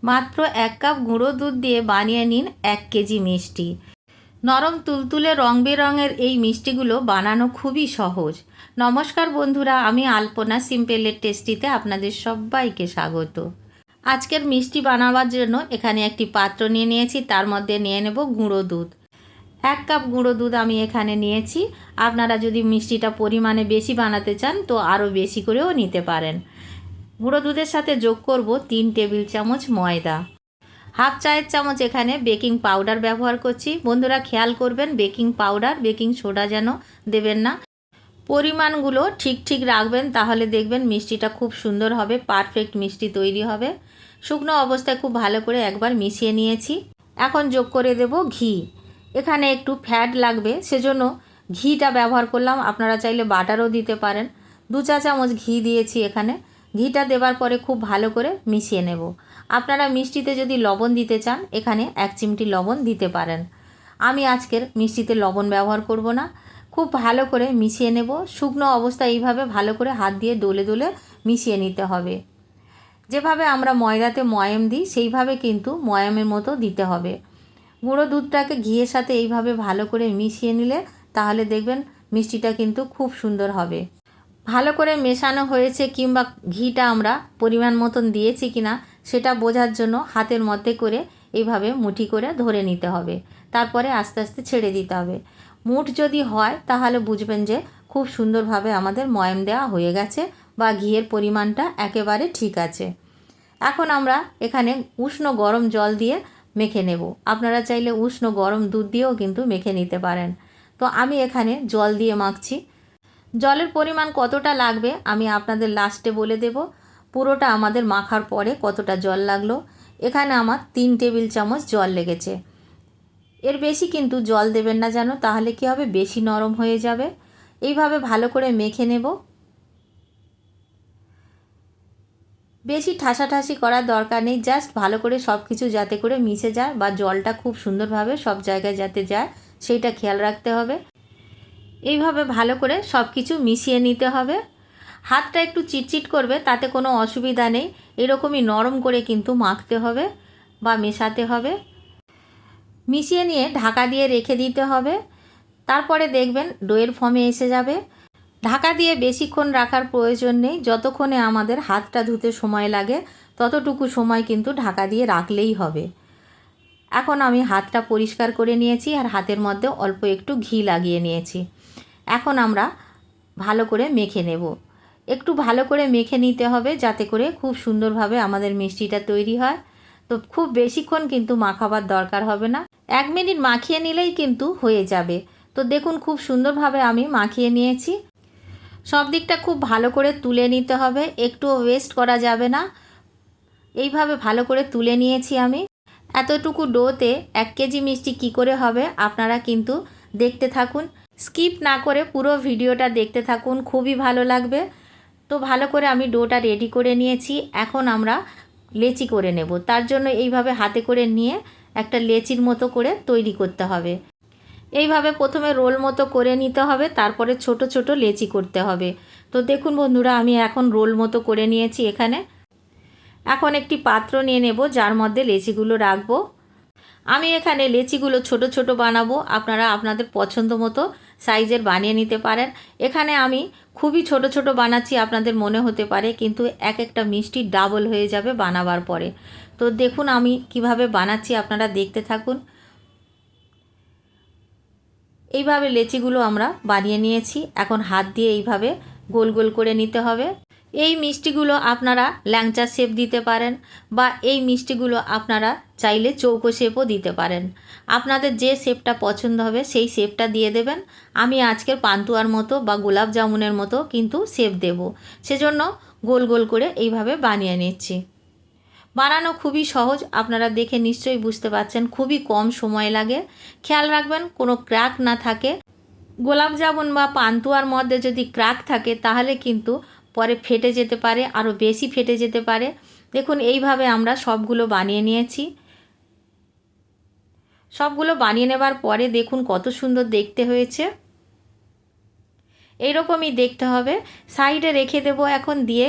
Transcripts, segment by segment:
মাত্র 1 কাপ গুঁড়ো দুধ দিয়ে বানিয়ে নিন 1 কেজি মিষ্টি। নরম তুলতুলে রং বেরঙের এই মিষ্টিগুলো বানানো খুবই সহজ। নমস্কার বন্ধুরা, আমি আলপনা সিম্পলের টেস্টিতে আপনাদের সবাইকে স্বাগত। আজকের মিষ্টি বানাবার জন্য এখানে একটি পাত্র নিয়ে নিয়েছি, তার মধ্যে নিয়ে নেব গুঁড়ো দুধ। 1 কাপ গুঁড়ো দুধ আমি এখানে নিয়েছি। আপনারা যদি মিষ্টিটা পরিমাণে বেশি বানাতে চান তো আরও বেশি করেও নিতে পারেন। গুঁড়ো দুধের সাথে যোগ করব 3 টেবিল চামচ ময়দা। হাফ চায়ের চামচ এখানে বেকিং পাউডার ব্যবহার করছি। বন্ধুরা খেয়াল করবেন বেকিং পাউডার বেকিং সোডা যেন দেবেন না। পরিমাণগুলো ঠিক ঠিক রাখবেন, তাহলে দেখবেন মিষ্টিটা খুব সুন্দর হবে, পারফেক্ট মিষ্টি তৈরি হবে। শুকনো অবস্থায় খুব ভালো করে একবার মিশিয়ে নিয়েছি। এখন যোগ করে দেব ঘি। এখানে একটু ফ্যাট লাগবে, সেজন্য ঘিটা ব্যবহার করলাম। আপনারা চাইলে বাটারও দিতে পারেন। 2 চা চামচ ঘি দিয়েছি এখানে। ঘিটা দেওয়ার পরে খুব ভালো করে মিশিয়ে নেব। আপনারা মিষ্টিতে যদি লবণ দিতে চান এখানে 1 চিমটি লবণ দিতে পারেন। আমি আজকের মিষ্টিতে লবণ ব্যবহার করব না। খুব ভালো করে মিশিয়ে নেব। শুকনো অবস্থায় এইভাবে ভালো করে হাত দিয়ে দোলে দোলে মিশিয়ে নিতে হবে। যেভাবে আমরা ময়দাতে ময়াম দিই সেইভাবে কিন্তু ময়ামের মতো দিতে হবে। গুঁড়ো দুধটাকে ঘিয়ের সাথে এইভাবে ভালো করে মিশিয়ে নিলে তাহলে দেখবেন মিষ্টিটা কিন্তু খুব সুন্দর হবে। ভালো করে মেশানো হয়েছে কিংবা ঘিটা আমরা পরিমাণ মতন দিয়েছি কিনা সেটা বোঝার জন্য হাতের মধ্যে করে এইভাবে মুঠি করে ধরে নিতে হবে। তারপরে আস্তে আস্তে ছেড়ে দিতে হবে। মুঠ যদি হয় তাহলে বুঝবেন যে খুব সুন্দরভাবে আমাদের ময়াম দেওয়া হয়ে গেছে বা ঘিয়ের পরিমাণটা একেবারে ঠিক আছে। এখন আমরা এখানে উষ্ণ গরম জল দিয়ে মেখে নেব। আপনারা চাইলে উষ্ণ গরম দুধ দিয়েও কিন্তু মেখে নিতে পারেন। তো আমি এখানে জল দিয়ে মাখছি। জলের পরিমাণ কতটা লাগবে আমি আপনাদের লাস্টে বলে দেব। পুরোটা আমাদের মাখার পরে কতটা জল লাগলো। এখানে আমার 3 টেবিল চামচ জল লেগেছে। এর বেশি কিন্তু জল দেবেন না যেন, তাহলে কি হবে বেশি নরম হয়ে যাবে। এইভাবে ভালো করে মেখে নেব। বেশি ঠাসাঠাসি করার দরকার নেই, জাস্ট ভালো করে সব কিছু যাতে করে মিশে যায় বা জলটা খুব সুন্দরভাবে সব জায়গায় যাতে যায় সেইটা খেয়াল রাখতে হবে। এইভাবে ভালো করে সব কিছু মিশিয়ে নিতে হবে। হাতটা একটু চিটচিট করবে, তাতে কোনো অসুবিধা নেই। এরকমই নরম করে কিন্তু মাখতে হবে বা মেশাতে হবে। মিশিয়ে নিয়ে ঢাকা দিয়ে রেখে দিতে হবে। তারপরে দেখবেন ডোয়ের ফর্মে এসে যাবে। ঢাকা দিয়ে বেশিক্ষণ রাখার প্রয়োজন নেই। যতক্ষণে আমাদের হাতটা ধুতে সময় লাগে ততটুকু সময় কিন্তু ঢাকা দিয়ে রাখলেই হবে। এখন আমি হাতটা পরিষ্কার করে নিয়েছি আর হাতের মধ্যে অল্প একটু ঘি লাগিয়ে নিয়েছি। এখন আমরা ভালো করে মেখে নেব। একটু ভালো করে মেখে নিতে হবে যাতে করে খুব সুন্দরভাবে আমাদের মিষ্টিটা তৈরি হয়। তো খুব বেশিক্ষণ কিন্তু মাখাবার দরকার হবে না, 1 মিনিট মাখিয়ে নিলেই কিন্তু হয়ে যাবে। তো দেখুন খুব সুন্দরভাবে আমি মাখিয়ে নিয়েছি। সব দিকটা খুব ভালো করে তুলে নিতে হবে, একটুও ওয়েস্ট করা যাবে না। এইভাবে ভালো করে তুলে নিয়েছি আমি। এতটুকু ডোতে 1 কেজি মিষ্টি কী করে হবে আপনারা কিন্তু দেখতে থাকুন, স্কিপ না করে পুরো ভিডিওটা দেখতে থাকুন, খুবই ভালো লাগবে। তো ভালো করে আমি ডোটা রেডি করে নিয়েছি। এখন আমরা লেচি করে নেব। তার জন্য এইভাবে হাতে করে নিয়ে একটা লেচির মতো করে তৈরি করতে হবে। এইভাবে প্রথমে রোল মতো করে নিতে হবে, তারপরে ছোট ছোট লেচি করতে হবে। তো দেখুন বন্ধুরা আমি এখন রোল মতো করে নিয়েছি এখানে। এখন একটি পাত্র নিয়ে নেব যার মধ্যে লেচিগুলো রাখবো। আমি এখানে লেচিগুলো ছোট ছোট বানাবো, আপনারা আপনাদের পছন্দ মতো সাইজের বানিয়ে নিতে পারেন। এখানে আমি খুবই ছোট ছোট বানাচ্ছি, আপনাদের মনে হতে পারে কিন্তু এক একটা মিষ্টি ডাবল হয়ে যাবে বানাবার পরে। তো দেখুন আমি কিভাবে বানাচ্ছি, আপনারা দেখতে থাকুন। এইভাবে লেচিগুলো আমরা বানিয়ে নিয়েছি। এখন হাত দিয়ে এইভাবে গোল গোল করে নিতে হবে। এই মিষ্টিগুলো আপনারা ল্যাংচা শেপ দিতে পারেন বা এই মিষ্টিগুলো আপনারা চাইলে চৌকো শেপও দিতে পারেন। আপনাদের যে শেপটা পছন্দ হবে সেই শেপটা দিয়ে দেবেন। আমি আজকের পান্তুয়ার মতো বা গোলাপ জামুনের মতো কিন্তু শেপ দেব, সেজন্য গোল গোল করে এইভাবে বানিয়ে নিচ্ছি। বানানো খুবই সহজ, আপনারা দেখে নিশ্চয়ই বুঝতে পারছেন, খুবই কম সময় লাগে। খেয়াল রাখবেন কোনো ক্র্যাক না থাকে। গোলাপ জামুন বা পান্তুয়ার মধ্যে যদি ক্র্যাক থাকে তাহলে কিন্তু পরে ফেটে যেতে পারে, আরও বেশি ফেটে যেতে পারে। দেখুন এইভাবে আমরা সবগুলো বানিয়ে নিয়েছি। সবগুলো বানিয়ে নেবার পরে দেখুন কত সুন্দর দেখতে হয়েছে। এইরকমই দেখতে হবে। সাইডে রেখে দেব এখন। দিয়ে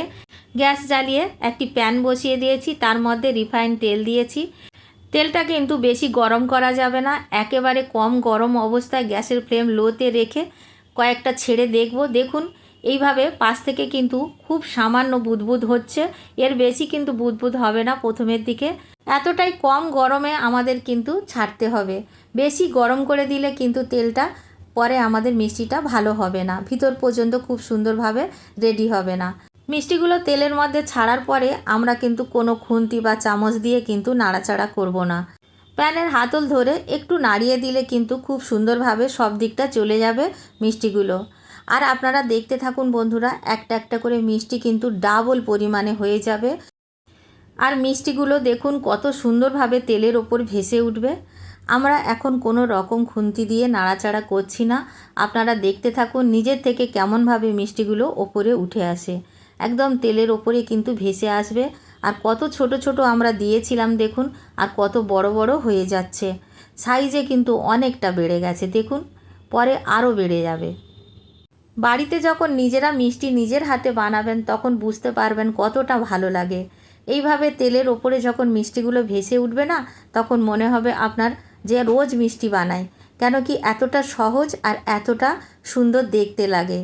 গ্যাস জ্বালিয়ে একটি প্যান বসিয়ে দিয়েছি, তার মধ্যে রিফাইন তেল দিয়েছি। তেলটা কিন্তু বেশি গরম করা যাবে না, একেবারে কম গরম অবস্থায় গ্যাসের ফ্লেম লোতে রেখে কয়েকটা ছেড়ে দেখব। দেখুন এইভাবে পাশ থেকে কিন্তু খুব সামান্য বুদবুদ হচ্ছে, এর বেশি কিন্তু বুদবুদ হবে না প্রথমের দিকে। এতটাই কম গরমে আমাদের কিন্তু ছাড়তে হবে। বেশি গরম করে দিলে কিন্তু তেলটা পরে আমাদের মিষ্টিটা ভালো হবে না, ভিতর পর্যন্ত খুব সুন্দরভাবে রেডি হবে না। মিষ্টিগুলো তেলের মধ্যে ছাড়ার পরে আমরা কিন্তু কোনো খুন্তি বা চামচ দিয়ে কিন্তু নাড়াচাড়া করব না। প্যানের হাতল ধরে একটু নাড়িয়ে দিলে কিন্তু খুব সুন্দরভাবে সব দিকটা চলে যাবে মিষ্টিগুলো। আর আপনারা দেখতে থাকুন বন্ধুরা, একটা একটা করে মিষ্টি কিন্তু ডাবল পরিমাণে হয়ে যাবে। আর মিষ্টিগুলো দেখুন কত সুন্দরভাবে তেলের ওপর ভেসে উঠবে। আমরা এখন কোনো রকম খুন্তি দিয়ে নাড়াচাড়া করছি না, আপনারা দেখতে থাকুন নিজের থেকে কেমনভাবে মিষ্টিগুলো ওপরে উঠে আসে। একদম তেলের ওপরে কিন্তু ভেসে আসবে। আর কত ছোট ছোট আমরা দিয়েছিলাম দেখুন, আর কত বড় বড় হয়ে যাচ্ছে। সাইজে কিন্তু অনেকটা বেড়ে গেছে দেখুন, পরে আরও বেড়ে যাবে। বাড়িতে যখন নিজেরা মিষ্টি নিজের হাতে বানাবেন তখন বুঝতে পারবেন কতটা ভালো লাগে। এইভাবে তেলের ওপরে যখন মিষ্টিগুলো ভেসে উঠবে না, তখন মনে হবে আপনার যে রোজ মিষ্টি বানায়, কেন কি এতটা সহজ আর এতটা সুন্দর দেখতে লাগে।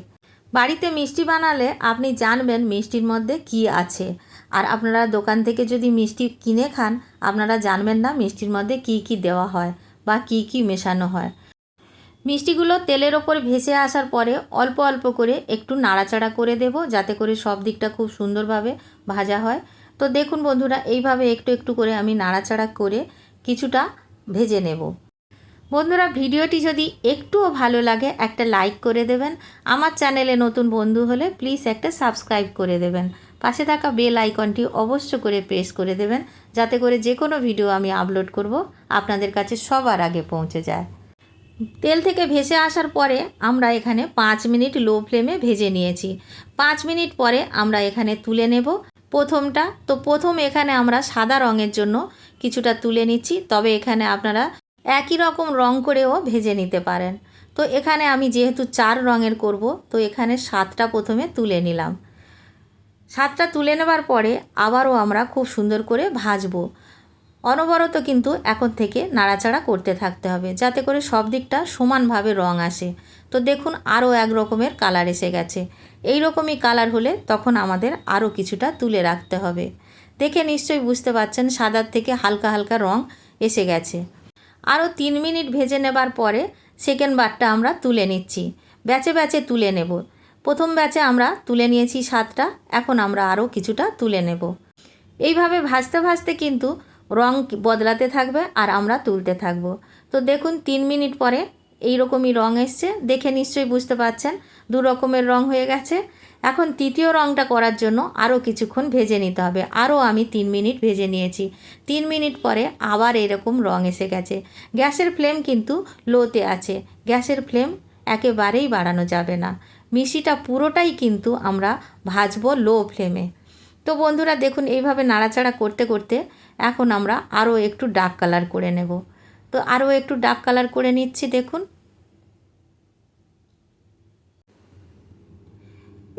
বাড়িতে মিষ্টি বানালে আপনি জানবেন মিষ্টির মধ্যে কি আছে। আর আপনারা দোকান থেকে যদি মিষ্টি কিনে খান, আপনারা জানবেন না মিষ্টির মধ্যে কি কি দেওয়া হয় বা কি কি মেশানো হয়। মিষ্টিগুলো তেলের ওপর ভেসে আসার পরে অল্প অল্প করে একটু নাড়াচাড়া করে দেব, যাতে করে সব দিকটা খুব সুন্দরভাবে ভাজা হয়। তো দেখুন বন্ধুরা, এইভাবে একটু একটু করে আমি নাড়াচাড়া করে কিছুটা ভেজে নেব। বন্ধুরা, ভিডিওটি যদি একটুও ভালো লাগে একটা লাইক করে দেবেন। আমার চ্যানেলে নতুন বন্ধু হলে প্লিজ একটা সাবস্ক্রাইব করে দেবেন। পাশে থাকা বেল আইকনটি অবশ্য করে প্রেস করে দেবেন, যাতে করে যে কোনো ভিডিও আমি আপলোড করব আপনাদের কাছে সবার আগে পৌঁছে যায়। তেল থেকে ভেসে আসার পরে আমরা এখানে 5 মিনিট লো ফ্লেমে ভেজে নিয়েছি। 5 মিনিট পরে আমরা এখানে তুলে নেব প্রথমটা। তো প্রথম এখানে আমরা সাদা রঙের জন্য কিছুটা তুলে নিচ্ছি, তবে এখানে আপনারা একই রকম রং করেও ভেজে নিতে পারেন। তো এখানে আমি যেহেতু 4 রঙের করব, তো এখানে 7টা প্রথমে তুলে নিলাম। 7টা তুলে নেবার পরে আবারও আমরা খুব সুন্দর করে ভাজবো। অনবরত কিন্তু এখন থেকে নাড়াচাড়া করতে থাকতে হবে, যাতে করে সব দিকটা সমানভাবে রং আসে। তো দেখুন আরও এক রকমের কালার এসে গেছে। এই রকমই কালার হলে তখন আমাদের আরও কিছুটা তুলে রাখতে হবে। দেখে নিশ্চয়ই বুঝতে পারছেন সাদার থেকে হালকা হালকা রং এসে গেছে। আরও 3 মিনিট ভেজে নেবার পরে সেকেন্ড বারটা আমরা তুলে নিচ্ছি। ব্যাচে ব্যাচে তুলে নেব। প্রথম ব্যাচে আমরা তুলে নিয়েছি 7টা, এখন আমরা আরও কিছুটা তুলে নেব। এইভাবে ভাজতে ভাজতে কিন্তু রং বদলাতে থাকবে আর আমরা তুলতে থাকব। তো দেখুন 3 মিনিট পরে এই রকমই রং এসছে, দেখে নিশ্চয়ই বুঝতে পারছেন 2 রকমের রং হয়ে গেছে। এখন তৃতীয় রংটা করার জন্য আরও কিছুক্ষণ ভেজে নিতে হবে। আরও আমি 3 মিনিট ভেজে নিয়েছি। 3 মিনিট পরে আবার এরকম রং এসে গেছে। গ্যাসের ফ্লেম কিন্তু লোতে আছে, গ্যাসের ফ্লেম একেবারেই বাড়ানো যাবে না। মিষ্টিটা পুরোটাই কিন্তু আমরা ভাজবো লো ফ্লেমে। তো বন্ধুরা দেখুন এইভাবে নাড়াচাড়া করতে করতে এখন আমরা আরও একটু ডার্ক কালার করে নেব। তো আরও একটু ডার্ক কালার করে নিচ্ছি। দেখুন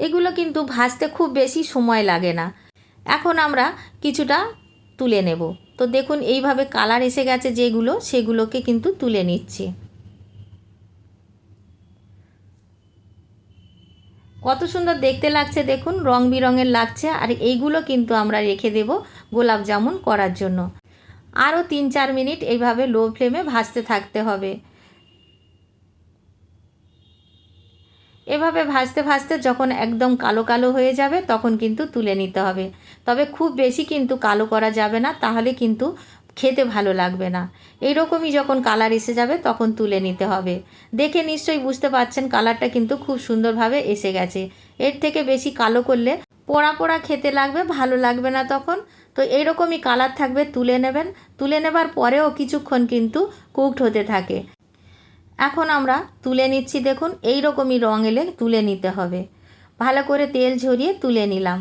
এগুলো কিন্তু ভাজতে খুব বেশি সময় লাগে না। এখন আমরা কিছুটা তুলে নেব। তো দেখুন এইভাবে কালার এসে গেছে যেগুলো, সেগুলোকে কিন্তু তুলে নিচ্ছি। কত সুন্দর দেখতে লাগছে দেখুন, রং বেরঙের লাগছে। আর এইগুলো কিন্তু আমরা রেখে দেব গোলাপ জামুন করার জন্য। আরও 3-4 মিনিট এইভাবে লো ফ্লেমে ভাজতে থাকতে হবে। এভাবে ভাজতে ভাজতে যখন একদম কালো কালো হয়ে যাবে তখন কিন্তু তুলে নিতে হবে। তবে খুব বেশি কিন্তু কালো করা যাবে না, তাহলে কিন্তু খেতে ভালো লাগবে না। এইরকমই যখন কালার এসে যাবে তখন তুলে নিতে হবে। দেখে নিশ্চয়ই বুঝতে পারছেন কালারটা কিন্তু খুব সুন্দরভাবে এসে গেছে। এর থেকে বেশি কালো করলে পোড়া পোড়া খেতে লাগবে, ভালো লাগবে না তখন। তো এইরকমই কালার থাকবে, তুলে নেবেন। তুলে নেবার পরেও কিছুক্ষণ কিন্তু কুকড হতে থাকে। এখন আমরা তুলে নিচ্ছি। দেখুন এই রকমই রং এলে তুলে নিতে হবে। ভালো করে তেল ঝরিয়ে তুলে নিলাম।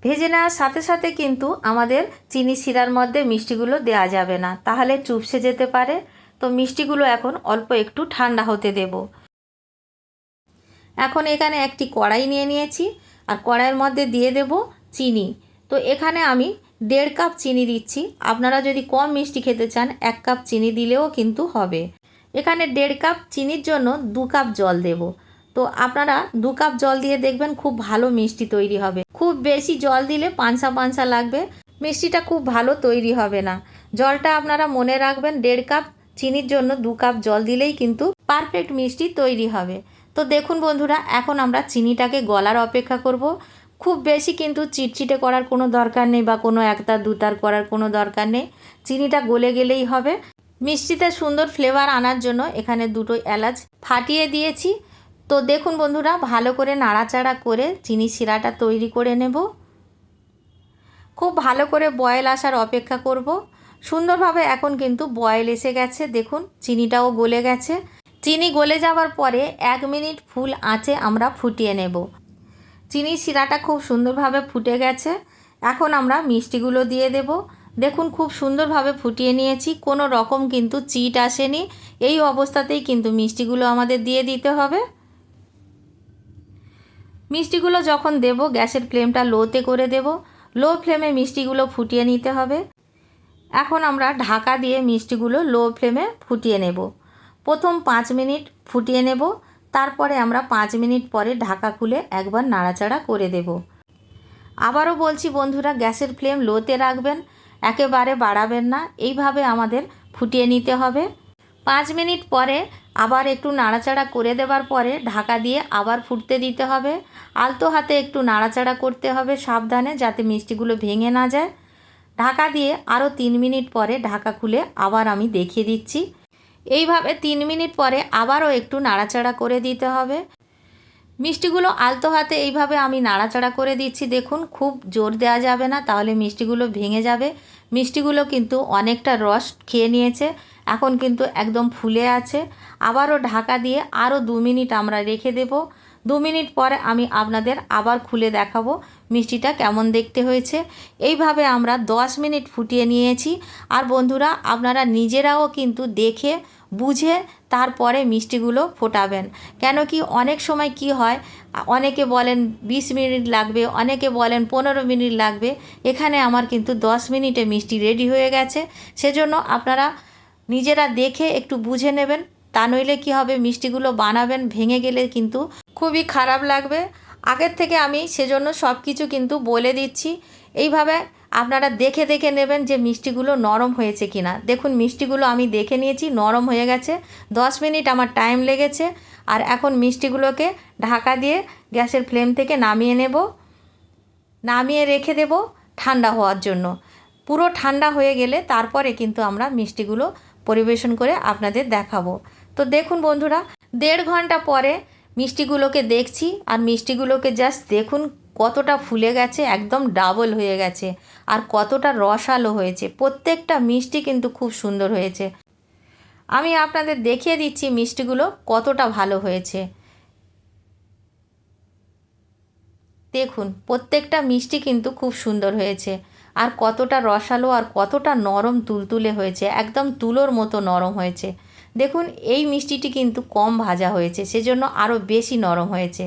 ভেজে নেওয়ার সাথে সাথে কিন্তু আমাদের চিনি শিরার মধ্যে মিষ্টিগুলো দেওয়া যাবে না, তাহলে চুপসে যেতে পারে। তো মিষ্টিগুলো এখন অল্প একটু ঠান্ডা হতে দেব। এখন এখানে একটি কড়াই নিয়ে নিয়েছি আর কড়াইয়ের মধ্যে দিয়ে দেব চিনি। তো এখানে আমি 1.5 কাপ চিনি দিচ্ছি। আপনারা যদি কম মিষ্টি খেতে চান 1 কাপ চিনি দিলেও কিন্তু হবে। এখানে 1.5 কাপ চিনির জন্য 2 কাপ জল দেব। তো আপনারা 2 কাপ জল দিয়ে দেখবেন খুব ভালো মিষ্টি তৈরি হবে। খুব বেশি জল দিলে পানসা পানসা লাগবে, মিষ্টিটা খুব ভালো তৈরি হবে না। জলটা আপনারা মনে রাখবেন, 1.5 কাপ চিনির জন্য 2 কাপ জল দিলেই কিন্তু পারফেক্ট মিষ্টি তৈরি হবে। তো দেখুন বন্ধুরা, এখন আমরা চিনিটাকে গলার অপেক্ষা করব। খুব বেশি কিন্তু চিটচিটে করার কোনো দরকার নেই বা কোনো একতার দুতার করার কোনো দরকার নেই। চিনিটা গলে গেলেই হবে। মিষ্টিতে সুন্দর ফ্লেভার আনার জন্য এখানে 2টো এলাচ ফাটিয়ে দিয়েছি। তো দেখুন বন্ধুরা, ভালো করে নাড়াচাড়া করে চিনি শিরাটা তৈরি করে নেব। খুব ভালো করে বয়েল আসার অপেক্ষা করব। সুন্দরভাবে এখন কিন্তু বয়েল এসে গেছে, দেখুন চিনিটাও গলে গেছে। চিনি গলে যাওয়ার পরে 1 মিনিট ফুল আঁচে আমরা ফুটিয়ে নেব। চিনি শিরাটা খুব সুন্দরভাবে ফুটে গেছে। এখন আমরা মিষ্টিগুলো দিয়ে দেব। দেখুন খুব সুন্দরভাবে ফুটিয়ে নিয়েছি, কোনো রকম কিন্তু চিট আসেনি। এই অবস্থাতেই কিন্তু মিষ্টিগুলো আমাদের দিয়ে দিতে হবে। মিষ্টিগুলো যখন দেব গ্যাসের ফ্লেমটা লোতে করে দেব। লো ফ্লেমে মিষ্টিগুলো ফুটিয়ে নিতে হবে। এখন আমরা ঢাকা দিয়ে মিষ্টিগুলো লো ফ্লেমে ফুটিয়ে নেব। প্রথম 5 মিনিট ফুটিয়ে নেব, তারপরে আমরা 5 মিনিট পরে ঢাকা খুলে একবার নাড়াচাড়া করে দেব। আবারও বলছি বন্ধুরা, গ্যাসের ফ্লেম লোতে রাখবেন, একেবারে বাড়াবেন না। এইভাবে আমাদের ফুটিয়ে নিতে হবে। 5 মিনিট পরে আবার একটু নাড়াচাড়া করে দেওয়ার পরে ঢাকা দিয়ে আবার ফুটতে দিতে হবে। আলতো হাতে একটু নাড়াচাড়া করতে হবে সাবধানে, যাতে মিষ্টিগুলো ভেঙে না যায়। ঢাকা দিয়ে আরও 3 মিনিট পরে ঢাকা খুলে আবার আমি দেখিয়ে দিচ্ছি। এইভাবে 3 মিনিট পরে আবারও একটু নাড়াচাড়া করে দিতে হবে। মিষ্টিগুলো আলতো হাতে এইভাবে আমি নাড়াচাড়া করে দিচ্ছি। দেখুন খুব জোর দেওয়া যাবে না, তাহলে মিষ্টিগুলো ভেঙে যাবে। মিষ্টিগুলো কিন্তু অনেকটা রস খেয়ে নিয়েছে, এখন কিন্তু একদম ফুলে আছে। আবারও ঢাকা দিয়ে আরও 2 মিনিট আমরা রেখে দেব। 2 মিনিট পরে আমি আপনাদের আবার খুলে দেখাবো মিষ্টিটা কেমন দেখতে হয়েছে। এইভাবে আমরা 10 মিনিট ফুটিয়ে নিয়েছি। আর বন্ধুরা, আপনারা নিজেরাও কিন্তু দেখে বুঝে তারপরে মিষ্টিগুলো ফোটাবেন। কেন কি অনেক সময় কি হয়, অনেকে বলেন 20 মিনিট লাগবে, অনেকে বলেন 15 মিনিট লাগবে। এখানে আমার কিন্তু 10 মিনিটে মিষ্টি রেডি হয়ে গেছে। সেজন্য আপনারা নিজেরা দেখে একটু বুঝে নেবেন, তা নইলে কি হবে, মিষ্টিগুলো বানাবেন ভেঙে গেলে কিন্তু খুবই খারাপ লাগবে। আগের থেকে আমি সেজন্য সব কিছু কিন্তু বলে দিচ্ছি। এইভাবে আপনারা দেখে দেখে নেবেন যে মিষ্টিগুলো নরম হয়েছে কিনা। দেখুন মিষ্টিগুলো আমি দেখে নিয়েছি, নরম হয়ে গেছে। 10 মিনিট আমার টাইম লেগেছে। আর এখন মিষ্টিগুলোকে ঢাকা দিয়ে গ্যাসের ফ্লেম থেকে নামিয়ে নেব। নামিয়ে রেখে দেব ঠান্ডা হওয়ার জন্য। পুরো ঠান্ডা হয়ে গেলে তারপরে কিন্তু আমরা মিষ্টিগুলো পরিবেশন করে আপনাদের দেখাবো। তো দেখুন বন্ধুরা, 1.5 ঘন্টা পরে মিষ্টিগুলোকে দেখছি। আর মিষ্টিগুলোকে জাস্ট দেখুন কতটা ফুলে গেছে, একদম ডাবল হয়ে গেছে। আর কতটা রসালো হয়েছে, প্রত্যেকটা মিষ্টি কিন্তু খুব সুন্দর হয়েছে। আমি আপনাদের দেখিয়ে দিচ্ছি মিষ্টিগুলো কতটা ভালো হয়েছে। দেখুন প্রত্যেকটা মিষ্টি কিন্তু খুব সুন্দর হয়েছে। আর কতটা রসালো আর কতটা নরম তুলতুলে হয়েছে, একদম তুলোর মতো নরম হয়েছে। দেখুন এই মিষ্টিটি কিন্তু কম ভাজা হয়েছে, সেজন্য আরও বেশি নরম হয়েছে।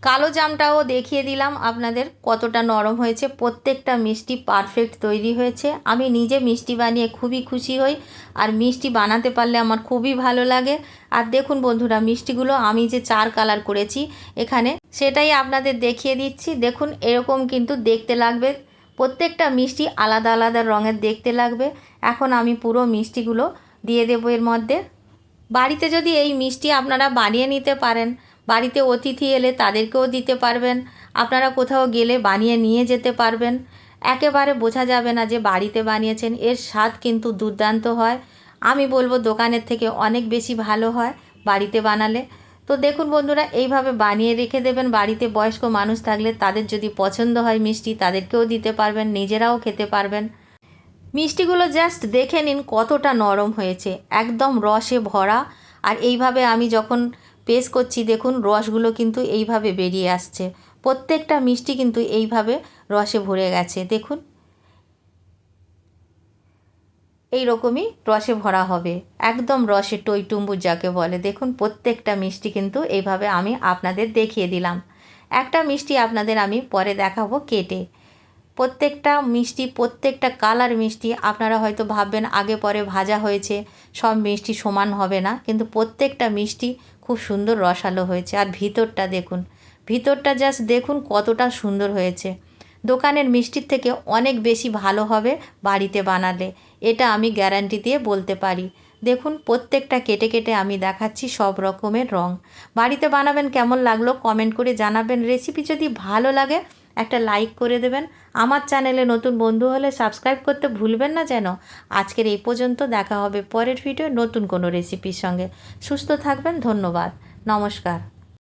কালো জামটাও দেখিয়ে দিলাম আপনাদের কতটা নরম হয়েছে। প্রত্যেকটা মিষ্টি পারফেক্ট তৈরি হয়েছে। আমি নিজে মিষ্টি বানিয়ে খুবই খুশি হই, আর মিষ্টি বানাতে পারলে আমার খুবই ভালো লাগে। আর দেখুন বন্ধুরা, মিষ্টিগুলো আমি যে 4 কালার করেছি এখানে, সেটাই আপনাদের দেখিয়ে দিচ্ছি। দেখুন এরকম কিন্তু দেখতে লাগবে, প্রত্যেকটা মিষ্টি আলাদা আলাদা রঙের দেখতে লাগবে। এখন আমি পুরো মিষ্টিগুলো দিয়ে দেবো এর মধ্যে। বাড়িতে যদি এই মিষ্টি আপনারা বানিয়ে নিতে পারেন, বাড়িতে অতিথি এলে তাদেরকেও দিতে পারবেন। আপনারা কোথাও গেলে বানিয়ে নিয়ে যেতে পারবেন। একেবারে বোঝা যাবে না যে বাড়িতে বানিয়েছেন। এর স্বাদ কিন্তু দুর্দান্ত হয়। আমি বলবো দোকানের থেকে অনেক বেশি ভালো হয় বাড়িতে বানালে। তো দেখুন বন্ধুরা, এইভাবে বানিয়ে রেখে দেবেন। বাড়িতে বয়স্ক মানুষ থাকলে তাদের যদি পছন্দ হয় মিষ্টি, তাদেরকেও দিতে পারবেন, নিজেরাও খেতে পারবেন। মিষ্টিগুলো জাস্ট দেখে নিন কতটা নরম হয়েছে, একদম রসে ভরা। আর এইভাবে আমি যখন পেস্ট করছি দেখুন রসগুলো কিন্তু এইভাবে বেরিয়ে আসছে। প্রত্যেকটা মিষ্টি কিন্তু এইভাবে রসে ভরে গেছে। দেখুন এই রকমই রসে ভরা হবে, একদম রসে টইটুম্বুর যাকে বলে। দেখুন প্রত্যেকটা মিষ্টি কিন্তু এইভাবে আমি আপনাদের দেখিয়ে দিলাম। একটা মিষ্টি আপনাদের আমি পরে দেখাবো কেটে। প্রত্যেকটা মিষ্টি, প্রত্যেকটা কালার মিষ্টি আপনারা হয়তো ভাববেন আগে পরে ভাজা হয়েছে, সব মিষ্টি সমান হবে না, কিন্তু প্রত্যেকটা মিষ্টি খুব সুন্দর রসালো হয়েছে। আর ভিতরটা দেখুন, ভিতরটা জাস্ট দেখুন কতটা সুন্দর হয়েছে। দোকানের মিষ্টির থেকে অনেক বেশি ভালো হবে বাড়িতে বানালে, এটা আমি গ্যারান্টি দিয়ে বলতে পারি। দেখুন প্রত্যেকটা কেটে কেটে আমি দেখাচ্ছি সব রকমের রং। বাড়িতে বানাবেন, কেমন লাগলো কমেন্ট করে জানাবেন। রেসিপি যদি ভালো লাগে একটা লাইক করে দেবেন। আমার চ্যানেলে নতুন বন্ধু হলে সাবস্ক্রাইব করতে ভুলবেন না যেন। আজকের এই পর্যন্ত, দেখা হবে পরের ভিডিও নতুন কোনো রেসিপির সঙ্গে। সুস্থ থাকবেন, ধন্যবাদ, নমস্কার।